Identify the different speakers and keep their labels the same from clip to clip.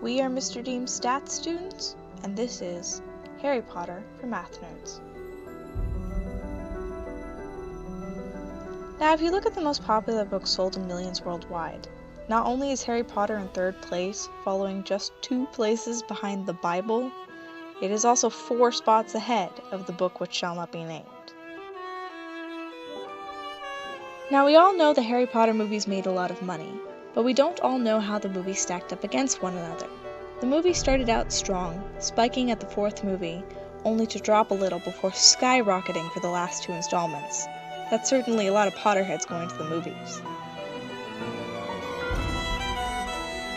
Speaker 1: We are Mr. Deem's stats students, and this is Harry Potter for Math Nerds. Now, if you look at the most popular books sold in millions worldwide, not only is Harry Potter in third place, following just 2 places behind the Bible, it is also 4 spots ahead of the book which shall not be named. Now, we all know the Harry Potter movies made a lot of money, but we don't all know how the movies stacked up against one another. The movie started out strong, spiking at the 4th movie, only to drop a little before skyrocketing for the last 2 installments. That's certainly a lot of Potterheads going to the movies.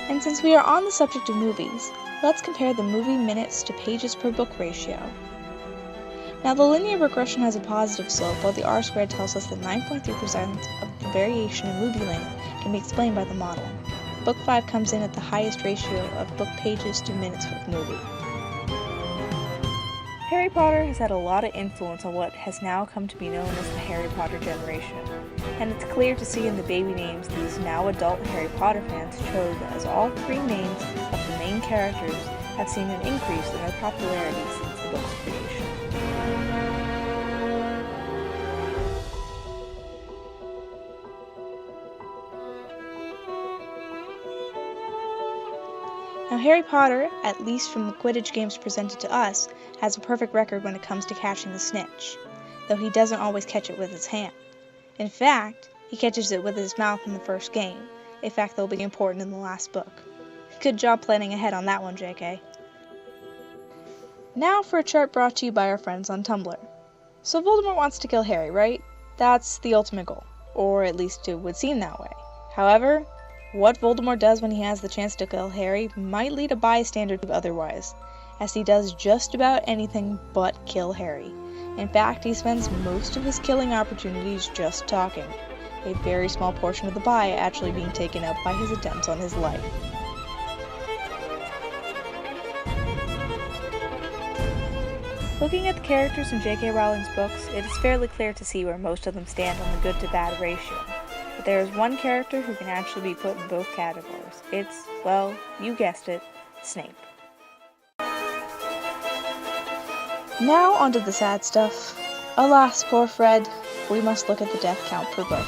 Speaker 1: And since we are on the subject of movies, let's compare the movie minutes to pages per book ratio. Now, the linear regression has a positive slope, while the R-squared tells us that 9.3% of the variation in movie length can be explained by the model. Book 5 comes in at the highest ratio of book pages to minutes for the movie. Harry Potter has had a lot of influence on what has now come to be known as the Harry Potter generation, and it's clear to see in the baby names these now adult Harry Potter fans chose, as all 3 names of the main characters have seen an increase in their popularity since the book's creation. Now, Harry Potter, at least from the Quidditch games presented to us, has a perfect record when it comes to catching the snitch, though he doesn't always catch it with his hand. In fact, he catches it with his mouth in the first game, a fact that will be important in the last book. Good job planning ahead on that one, JK. Now for a chart brought to you by our friends on Tumblr. So Voldemort wants to kill Harry, right? That's the ultimate goal, or at least it would seem that way. However, what Voldemort does when he has the chance to kill Harry might lead a bystander to otherwise, as he does just about anything but kill Harry. In fact, he spends most of his killing opportunities just talking, a very small portion of the pie actually being taken up by his attempts on his life. Looking at the characters in J.K. Rowling's books, it is fairly clear to see where most of them stand on the good to bad ratio. But there is one character who can actually be put in both categories. It's, well, you guessed it, Snape. Now onto the sad stuff. Alas, poor Fred, we must look at the death count per book.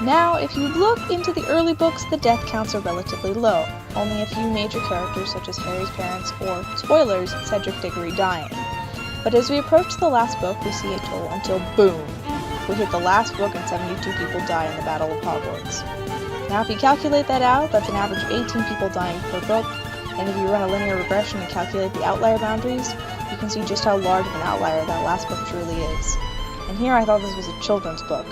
Speaker 1: Now, if you look into the early books, the death counts are relatively low. Only a few major characters such as Harry's parents or, spoilers, Cedric Diggory dying. But as we approach the last book, we see a toll until boom! We hit the last book and 72 people die in the Battle of Hogwarts. Now if you calculate that out, that's an average of 18 people dying per book, and if you run a linear regression and calculate the outlier boundaries, you can see just how large of an outlier that last book truly is. And here I thought this was a children's book,